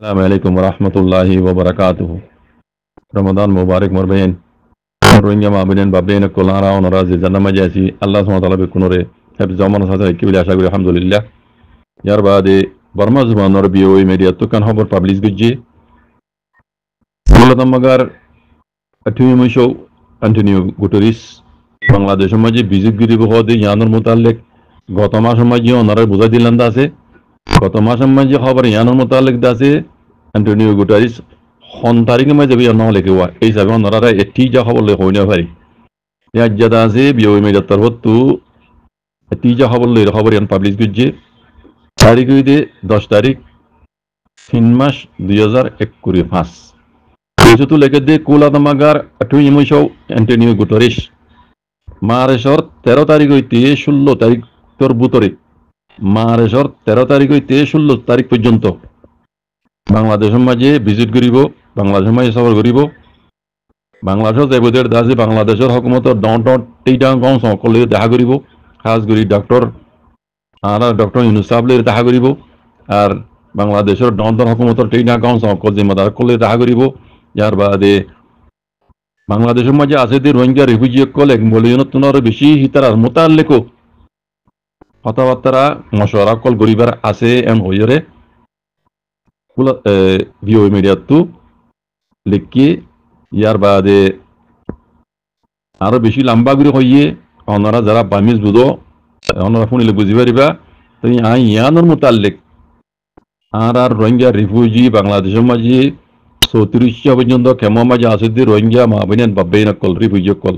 Assalamualaikum warahmatullahi wabarakatuh. Ramadan Mubarak Morbain. Rohingya Mabinen Babin Kolara on Razi Zanamajasi, Allah SWT Kunore, have Zaman Sasa Kivilasha, Alhamdulillah. Yarbade, Burma Zuman or BOE media took an hover publish Guji. Mulatamagar, a two show, continue Guteris, Bangladesh Maji, visit Giribuhodi, Yanur Mutalek, Gotama Maji on Ara Buzadilandase, Gotama Maji hover Yanur Mutalek Dase, Antonio Guterres. Hontaring ma jabi anna leke wa ei sabe onara eti ja khobor le hoina bhari ya jada se bio me jatar hottu eti ja khobor le khobor yan publish gujje tarikh ide 10 তারিখ 3 মাস 2021 যেহেতু লেগে দে কোলাদামাগার আটু ইমোশো Antonio Guterres মারেশর 13 তারিখ হইতে 16 তারিখ তোর বুতরে মারেশর 13 তারিখ হইতে 16 তারিখ পর্যন্ত বাংলাদেশের মাঝে ভিজিট করিব বাংলাদেশের মাঝে সফর করিব বাংলাদেশের দেবদের দাসে বাংলাদেশের হকুমতর ডট টিটা গাঁও সকলে দেখা করিব খাস করে ডক্টর ডক্টর ইউনুস সাহেবলে দেখা করিব আর বাংলাদেশের ডট হকুমতর টিটা গাঁও সকল জিম্মাদার কলে দেখা করিব যার বাদে বাংলাদেশের মাঝে আছে যে রোহিঙ্গা রিফিউজি কল এক মিলিয়ন বেশি হিতার মোতাল্লেকো কথাবার্তা মশওয়ারা কল করিবার আছে এম হইরে ভিও মিডিয়া তু লিখি ইয়ার বাদে আরো বেশি লম্বা করে হইয়ে ওনারা যারা বামিজ বুঝো ওনারা শুনিলে বুঝি পারিবা তাই ইয়ানোর মোতাল্লিক আর রোহিঙ্গা রিফিউজি বাংলাদেশের মাঝে 34 পর্যন্ত কেমন মাঝে আছে যে রোহিঙ্গা মাবিনেন বাব্বেন কল রিফিউজি কল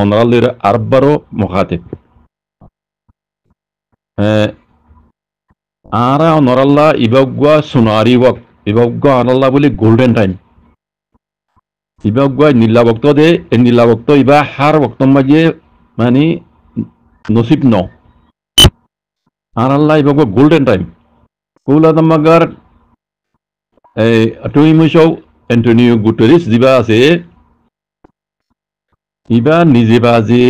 ওনারা লের আরবারও মুখাতে Ara onoralla ibagwa sunari wak ibagwa analla boli golden time ibagwa nilla wakto de nilla wakto iba har wakto maje mani nosib no analla ibagwa golden time kula damagar atui musho Antonio Guterres diba ase iba nije baje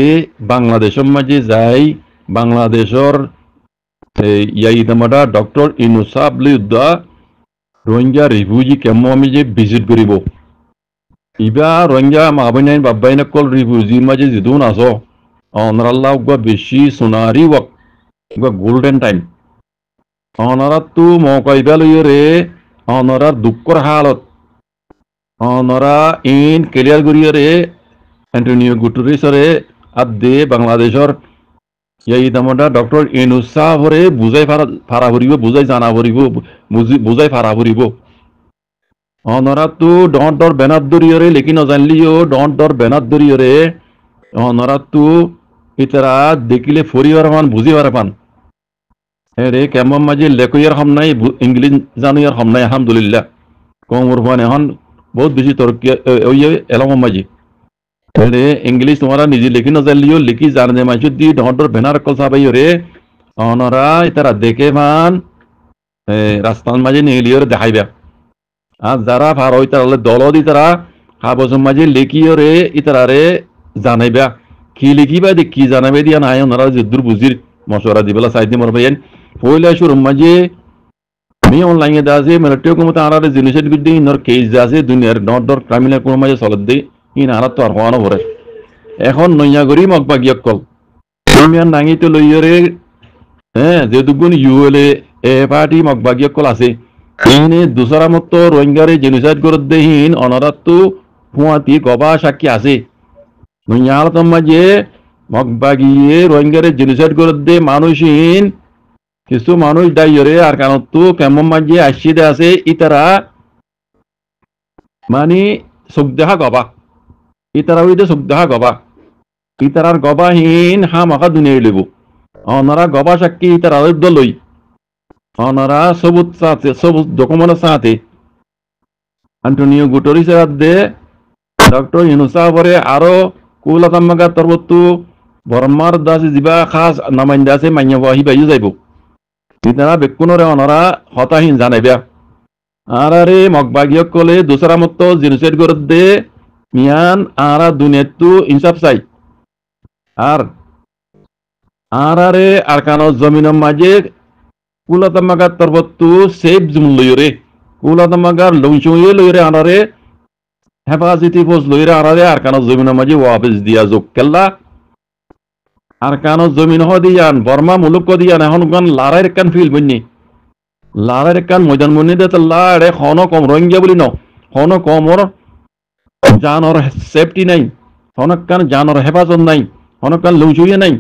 Bangladeshor maje jai Bangladeshor ইয়াইদামাডা doctor Yunus সাহেবলিউদ্দা Rohingya refugee কেমন আমি যে visit করিব ইবা Rohingya মাবাইনাইন বাবাইনা call রিফিউজির মাঝে যেদুন আসো অনারাল্লাহ গা বেশি সোনারি ওয়াক গা গোল্ডেন টাইম অনারা তো মকাইবা লইরে অনারার দুঃখর হালত অনারা ইন ক্লিয়ার করিরে অ্যান্টোনিও গুটেরেসরে আদে বাংলাদেশর এই দামটা ডক্টর ইউনুস সাহেবরে বুঝাই ফারা ভরিব বুঝাই জানা ভরিব বুঝাই ফারা ভরিব অনরা তো ডর বেনার দরিয়রে লেকি নজানলিও ডর বেনার দরিয়রে অনরা তো ইতারা দেখিলে ফরিবার পান বুঝিবার পান রে কেমন মাঝে লেকইয়ার হম নাই ইংলিশ জানুয়ার হম নাই আলহামদুলিল্লাহ কমর ফান এখন বহুত বেশি তরকি এলম মাঝে ইংলিশ তোমারা নিজে লিখি নজালিও লিখি জানে মাইছো দি ডর বেনার কল সাবাইও রে অনরা ইতারা দেখে মান রাস্তার মাঝে নিলিও দেখাইবা আর যারা ভার হই তারা দল দি তারা হাবসম মাঝে লিখিও রে ইতারা রে জানাইবা কি লিখিবা দে কি জানাবে দিয়া নাই ওনারা যদুর বুঝির মশওয়ারা দিবেলা সাইদি মর ভাইয়েন পয়লা শুরু মাঝে আমি অনলাইনে দাসে মিলিটারি কমতে আরারে জিনিসের বিদ্যে ইনর কেস দাসে দুনিয়ার ডর ক্রিমিনাল কোন মাঝে চলত দে ইন আরাত তো আর হওয়ানো ভরে এখন নইয়া করি মগবাগিয়ক কল ইমিয়ান নাঙিতে লইয়রে যে দুগুণ ইউএলএ এ পার্টি মগবাগিয়ক কল আছে ইনে দুসরা মতো রোহিঙ্গারে জেনোসাইড করে দেহিন অনারাত তো ফুয়াতি গবা সাক্ষী আছে নইয়া আলতম মাঝে মগবাগিয়ে রোহিঙ্গারে জেনোসাইড করে দে মানুষহীন কিছু মানুষ দাইয়রে আর কারণ তো কেমন মাঝে আসছে আছে ইতারা মানে চোখ দেখা গবা ইতারা হইতে চোখ দেখা গবা ইতারার গবাহীন হা মাখা দুনিয়া লইব অনারা গবা সাক্ষী ইতারা লই অনারা সবুজ সাথে সবুজ ডকুমেন্ট সাথে অ্যান্টোনিও গুটেরেস দে ডক্টর ইউনুস সাহেবরে আরো কুলাতাম্মাগা তরবতু বর্মার দাসে জিবা খাস নামাইন্দা আছে মাইয়া বাহি বাইও যাইব ইতারা বেকুনরে অনারা হতাহীন জানাইবা আরে মগবাগিয়ক কলে দুসরা মত জেনোসাইড করে দে মিয়ান আরা দুনিয়াত তো ইনসাফ চাই আর আরে আর কানো জমিনের মাঝে কুলাতামাগার তরবতু সেফ জুম লইরে কুলাতামাগার লংচুয়ে লইরে আনারে হেফাজতি ফোজ লইরে আনারে আর কানো জমিনের মাঝে ওয়াবিস দিয়া যোগ কেল্লা আর কানো জমিন দিয়ান বর্মা মুলুক দিয়ান এখন গান লারাইর কান ফিল বন্যি লারাইর কান ময়দান মনি দে লাড়ে খন কম রোহিঙ্গা বলি ন খন কমর জানর সেফটি নাই হনকান জানর হেফাজত নাই হনকান লংচুয়ে নাই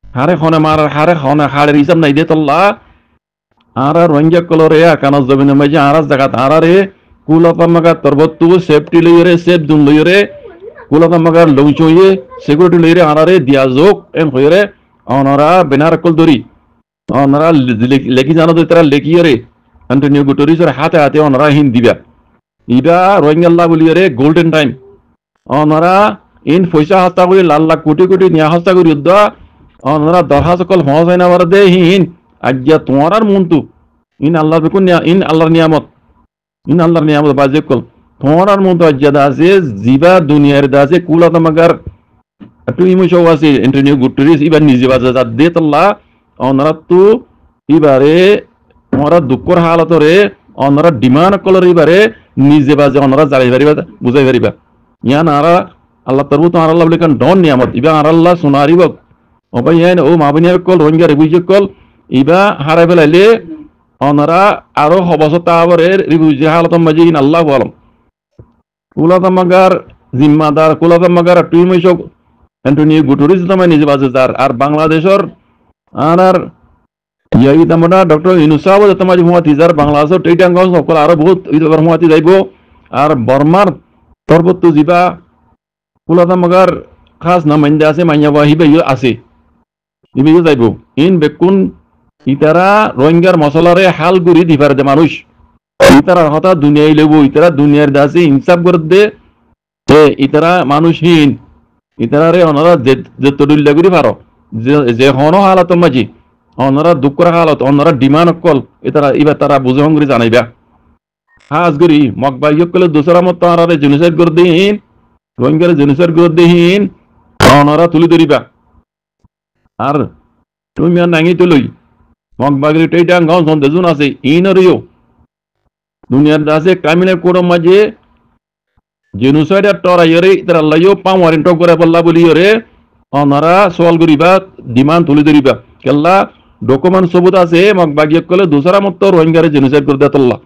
হারে খনে মার হারে খনে হাড়ের হিসাব নাই দে তল্লা আর রোহিঙ্গা কলরে আর কানো জমিনের মাঝে আর জায়গা আরারে কুলাতামাগার তরবত্তু সেফটি লইরে সেফ জুন লইরে কুলাতামাগার লংচুয়ে সিকিউরিটি লইরে আনারে দিয়া যোগ এন হইরে অনরা বেনার কল দরি অনরা লেখি জানো তো তারা লেখিয়ে অ্যান্টনিও গুটেরেসের হাতে হাতে অনরা হিন দিবা ইবা রোহিঙ্গাল্লা বলিয়ে গোল্ডেন টাইম অনরা ইন পয়সা হস্তা করে লাখ লাখ কোটি কোটি নিয়া হস্তা করি উদ্দ অনরা দরহা সকল ফসাই না বার দে হিন আজ্ঞা তোমার আর মন্তু ইন আল্লাহর বেকুন ইন আল্লাহর নিয়ামত বাজে কল তোমার আর মন্তু আজ্ঞা দাসে জিবা দুনিয়ার দাসে কুলাতামাগার একটু ইমোশন আছে অ্যান্টনিও গুটেরেস ইবার নিজে বাজে যা দে তল্লা অনরা তো ইবারে ওরা দুঃখর হালতরে অনরা ডিমান্ড কলর ইবারে নিজে বাজে অনরা জারি পারিবা বুঝাই পারিবা ইয়ান আরা আল্লাহ তরবু তো আল্লাহ বলে কান ডন নিয়ামত ইবা আর আল্লাহ সোনারিব অবাই ইয়ান ও মাবিনিয়ার কল রোহিঙ্গা রিফিউজি কল ইবা হারাই ফেলাইলে অনরা আরো হবসত তাবরে রিফিউজি হালতম মাঝে ইন আল্লাহ আলম কুলাতামাগার জিম্মাদার কুলাতামাগার তুই মইসক অ্যান্টনিও গুটেরেস তোমায় নিজে বাজে যার আর বাংলাদেশের আর ইয়াই তামরা ডক্টর ইনুসাব তোমাজ হুয়াতি যার বাংলাদেশের টেইটাঙ্গ সকল আরো বহুত ইদবার হুয়াতি যাইব আর বর্মার তরবত্তু জিবা কুলাতামাগার খাস নামাইন্দা আছে মাইয়া বাহিবে আছে ইবে যাইব ইন বেকুন ইতারা রোহিঙ্গার মশলারে হাল গুরি দিবার দে মানুষ ইতারা হতা দুনিয়ায় লইব ইতারা দুনিয়ার দাসে ইনসাফ করে দে ইতারা মানুষহীন ইতারারে অনরা যে তদুল্লা করি পারো যে হন হালত মাঝি অনরা দুঃখর হালত অনরা ডিমান্ড কল ইতারা ইবা তারা বুঝে হঙ্গরি জানাইবা হাজ গরি মকবাই কলে দোসরা মত আরারে জেনোসাইড করে দেহিন রোহিঙ্গারে জেনোসাইড করে দেহিন অনরা তুলি ধরিবা আর তুমি আর নাঙি তুলই মকবাগরি টেইটাং গাঁও সন্দেশুন আছে ইনরিও দুনিয়ার দাসে ক্রাইমিনাল কোডের মাঝে জেনোসাইড আর টরাইরে ইতারা লাইও পাওয়ারিন টক করে বললা বলিরে অনারা সওয়াল করিবা ডিমান্ড তুলি ধরিবা কেল্লা ডকুমেন্ট সবুত আছে মকবাগিয়ে কলে দোসরা মত রোহিঙ্গারে জেনোসাইড করে দেতল্লা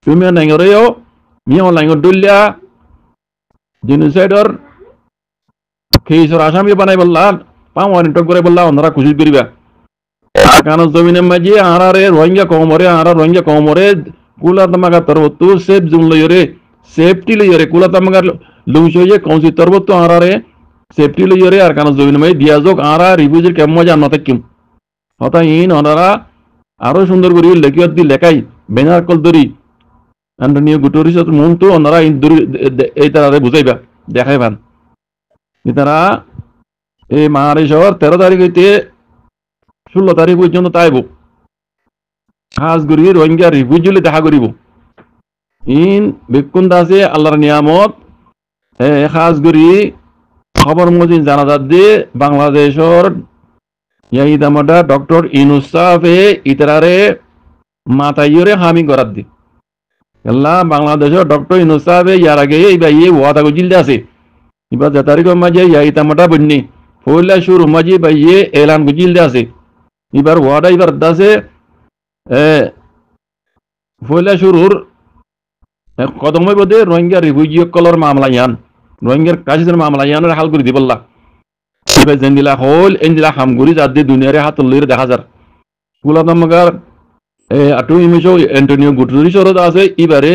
তুমি নাইরেও মিও লাইঙ্গ ডুলিয়া জেনোসাইডর কেসর আসামি বানাই বললা পাওয়ারিন টক করে বললা অনারা খুশি করিবা কারণ জমিনের মাঝে আরারে রোহিঙ্গা কমরে কুলাতামাগার তরবত্তু সেফ জুন লইরে সেফটি লইরে কুলাতামাগার লুংসইয়ে কৌশি তরবত্তু আরারে সেফটি লইরে আর কারণ জমিনের মাঝে দিয়া যোগ আরা রিফিউজির কেমন মজা না থাকিম হতা ইন অনারা আরো সুন্দর করি লেখিয়ত দি লেখাই বেনার কল দরি অ্যান্টনিও গুটেরেস মন তো অনারা ইন দরি এই তারারে বুঝাইবা দেখাই ভান ইতারা এই মাহারিশর 13 তারিখ হইতে 16 তারিখ পর্যন্ত তাইব খাস করি রোহিঙ্গা রিফিউজি দেখা করিব ইন বেকুন দাসে আল্লাহর নিয়ামত খাস করি খবর মজিন জানাজাত দিয়ে বাংলাদেশের ইয়াইদামাডা ডক্টর ইনুসাফে ইতারারে মাতাইরে হামি করার দি এল্লা বাংলাদেশের ডক্টর ইনুসাফে ইয়ার আগে এইবার ইয়ে ওয়াদা গুজিল আছে এবার যে তারিখের মাঝে ইয়াইতামাডা বন্যি পয়লা শুরু মাঝে বা ইয়ে এলান গুজিল আছে এবার ওয়াদা এবার দাসে পয়লা শুরুর কদমে বোধে রোহিঙ্গা রিফিউজি কলর মামলা ইয়ান রোহিঙ্গার কাজের মামলা ইয়ানের হাল করে দিবল্লা এবার জেন্দিলা হল এন্দিলা হামগুড়ি যার দিয়ে দুনিয়ারে হাত লইরে দেখা যার কুলাতামাগার আটু ইমিশো অ্যান্টনিও গুটেরেসর আছে এবারে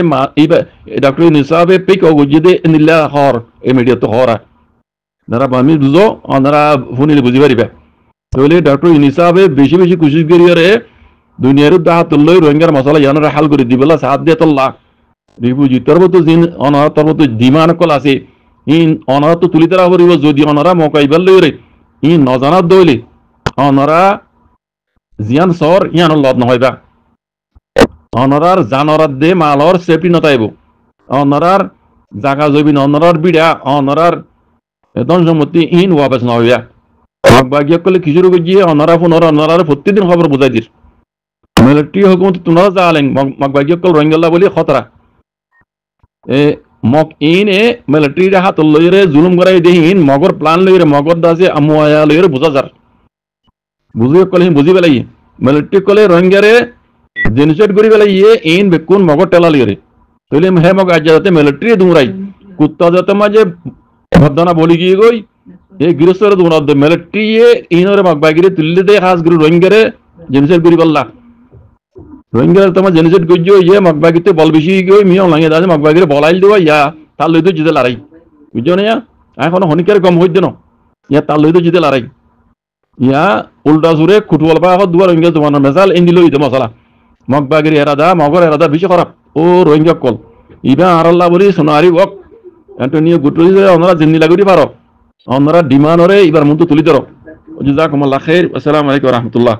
ডক্টর ইনুসাফে পিক গুজি দে এন্দিলা হর ইমিডিয়েট হরা যারা আমি বুঝো ওনারা ফোনিলে বুঝি পারিবা তাহলে ডক্টর ইনুসাফে বেশি বেশি কোশিশ করিয়ারে দুনিয়ার হাত লই রোহিঙ্গার মশলা ইয়ানের হাল করে দিবলা সাথ দিয়ে তল্লা রিফিউজি তরবত জিন অনারা তরবত ডিমান্ড কল আছে ইন অনারা তো তুলি তারা করিব যদি অনারা মকাইবার লইরে ইন নজানাত দইলে অনারা জিয়ান সর ইয়ান লদ নহয়বা অনারার জানরাত দে মালর সেফটি নতাইব অনারার জাগা জবিন অনারার বিড়া অনারার ধন সম্পত্তি ইন ওয়াপস নহইবা মকবাগিয়া কলে খিচুড়ি গিয়ে অনারা ফোন অনারার প্রত্যেকদিন খবর বুঝাই দিস মিলিটারি হুকুমত তোমরা জালেন মগবাগি কল রোহিঙ্গা বলি খতরা এ মক ইনে মিলিটারি হাত লইরে জুলুম করাই দেহিন মগর প্ল্যান লইরে মগর দাসে আমুয়া লইরে বুঝা যার বুঝি কলে বুঝি পেলাই মিলিটারি কলে রোহিঙ্গারে জেনোসাইড করি পেলাই ইন বেকুন মগর টেলা লইরে তইলে হে মগ আজ যাতে মিলিটারি দুমরাই কুত্তা যাতে মাঝে ভদ্দনা বলি গিয়ে গই এই গৃহস্থর দুমরা মিলিটারি ইনরে মগবাগিরে তুললে দে খাস গুরু রোহিঙ্গারে জেনোসাইড করি পাল্লা রোহিঙ্গার তোমার জেনোসাইড করছো ইয়ে মগবাগিতে বল বেশি গই মিয়া লাগে দাদা মগবাগিরে বলাইল দেওয়া ইয়া তার লইতো জিতে লড়াই বুঝছো না এখন হনিকার কম হইতে ন ইয়া তার লইতো জিতে লড়াই ইয়া উল্টা সুরে খুটবল পা দুয়া রোহিঙ্গা তোমার মেজাল এন্দি লইতে মশলা মগবাগিরি এরাদা মগর এরাদা বেশি খারাপ ও রোহিঙ্গা কল ইবা আরাল্লা বলি সোনারি বক অ্যান্টনিও গুটরিজ ওনারা জিন্দি লাগুরি পারো ওনারা ডিমান্ডরে এবার মতো তুলি ধরো জাযাকুমুল্লাহ খাইর আসসালামু আলাইকুম ওয়া রাহমাতুল্লাহ